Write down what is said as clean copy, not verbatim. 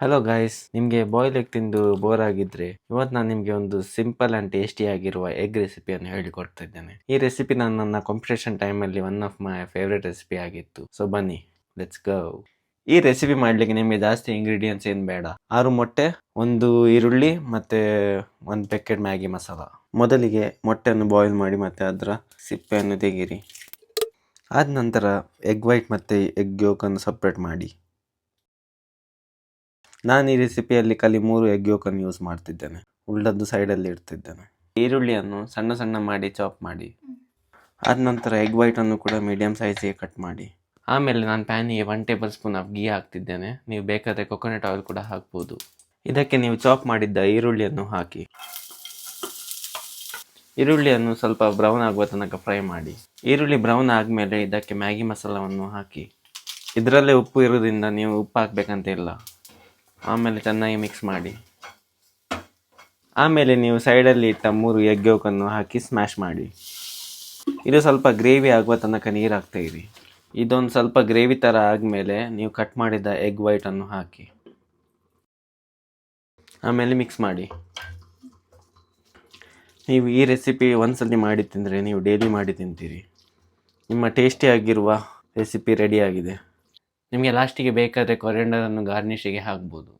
Hello guys, ನಿಮಗೆ boil egg ತಿಂದು bore ಆಗಿದ್ರೆ ಇವತ್ತು ನಾನು ನಿಮಗೆ ಒಂದು ಸಿಂಪಲ್ ಆ್ಯಂಡ್ ಟೇಸ್ಟಿ ಆಗಿರುವ ಎಗ್ ರೆಸಿಪಿಯನ್ನು ಹೇಳಿಕೊಡ್ತಾ ಇದ್ದೇನೆ. ಈ ರೆಸಿಪಿ ನನ್ನ ಕಾಂಪಿಟೇಷನ್ ಟೈಮಲ್ಲಿ one of my favourite recipe ಆಗಿತ್ತು. ಸೊ ಬನ್ನಿ, ಲೆಟ್ಸ್ ಗೋ. ಈ ರೆಸಿಪಿ ಮಾಡಲಿಕ್ಕೆ ನಿಮಗೆ ಜಾಸ್ತಿ ಇಂಗ್ರೀಡಿಯೆಂಟ್ಸ್ ಏನು ಬೇಡ. 6 ಮೊಟ್ಟೆ, 1 ಈರುಳ್ಳಿ ಮತ್ತು 1 ಪ್ಯಾಕೆಟ್ ಮ್ಯಾಗಿ ಮಸಾಲ. ಮೊದಲಿಗೆ ಮೊಟ್ಟೆಯನ್ನು ಬಾಯ್ಲ್ ಮಾಡಿ ಮತ್ತು ಅದರ ಸಿಪ್ಪೆಯನ್ನು ತೆಗೀರಿ. ಆದ ನಂತರ ಎಗ್ ವೈಟ್ ಮತ್ತು ಎಗ್ ಯೋಕನ್ನು ಸಪ್ರೇಟ್ ಮಾಡಿ. ನಾನು ಈ ರೆಸಿಪಿಯಲ್ಲಿ ಖಾಲಿ 3 ಎಗ್ ಯೋಕನ್ನು ಯೂಸ್ ಮಾಡ್ತಿದ್ದೇನೆ, ಉಳ್ಳದ್ದು ಸೈಡಲ್ಲಿ ಇಡ್ತಿದ್ದೇನೆ. ಈರುಳ್ಳಿಯನ್ನು ಸಣ್ಣ ಸಣ್ಣ ಮಾಡಿ ಚಾಪ್ ಮಾಡಿ. ಆದ ನಂತರ ಎಗ್ ವೈಟನ್ನು ಕೂಡ ಮೀಡಿಯಮ್ ಸೈಜಿಗೆ ಕಟ್ ಮಾಡಿ. ಆಮೇಲೆ ನಾನು ಪ್ಯಾನಿಗೆ 1 ಟೇಬಲ್ ಸ್ಪೂನ್ ಆಫ್ ಗೀ ಹಾಕ್ತಿದ್ದೇನೆ. ನೀವು ಬೇಕಾದರೆ ಕೊಕೊನಟ್ ಆಯಿಲ್ ಕೂಡ ಹಾಕ್ಬೋದು. ಇದಕ್ಕೆ ನೀವು ಚಾಪ್ ಮಾಡಿದ್ದ ಈರುಳ್ಳಿಯನ್ನು ಹಾಕಿ. ಈರುಳ್ಳಿಯನ್ನು ಸ್ವಲ್ಪ ಬ್ರೌನ್ ಆಗುವ ತನಕ ಫ್ರೈ ಮಾಡಿ. ಈರುಳ್ಳಿ ಬ್ರೌನ್ ಆದಮೇಲೆ ಇದಕ್ಕೆ ಮ್ಯಾಗಿ ಮಸಾಲವನ್ನು ಹಾಕಿ. ಇದರಲ್ಲೇ ಉಪ್ಪು ಇರೋದ್ರಿಂದ ನೀವು ಉಪ್ಪು ಹಾಕಬೇಕಂತ ಇಲ್ಲ. ಆಮೇಲೆ ಚೆನ್ನಾಗಿ ಮಿಕ್ಸ್ ಮಾಡಿ. ಆಮೇಲೆ ನೀವು ಸೈಡಲ್ಲಿ ಇಟ್ಟ 3 ಎಗ್ ಯೋಕನ್ನು ಹಾಕಿ ಸ್ಮ್ಯಾಶ್ ಮಾಡಿ. ಇದು ಸ್ವಲ್ಪ ಗ್ರೇವಿ ಆಗುವ ತನಕ ನೀರು ಹಾಕ್ತಾ ಇರಿ. ಇದೊಂದು ಸ್ವಲ್ಪ ಗ್ರೇವಿ ಥರ ಆದಮೇಲೆ ನೀವು ಕಟ್ ಮಾಡಿದ ಎಗ್ ವೈಟನ್ನು ಹಾಕಿ. ಆಮೇಲೆ ಮಿಕ್ಸ್ ಮಾಡಿ. ನೀವು ಈ ರೆಸಿಪಿ ಒಂದ್ಸಲಿ ಮಾಡಿ ತಿಂದರೆ ನೀವು ಡೈಲಿ ಮಾಡಿ ತಿಂತೀರಿ. ನಿಮ್ಮ ಟೇಸ್ಟಿಯಾಗಿರುವ ರೆಸಿಪಿ ರೆಡಿಯಾಗಿದೆ. ನಿಮಗೆ ಲಾಸ್ಟಿಗೆ ಬೇಕಾದರೆ ಕೊರಿಯಾಂಡರನ್ನು ಗಾರ್ನಿಷಿಗೆ ಹಾಕ್ಬೋದು.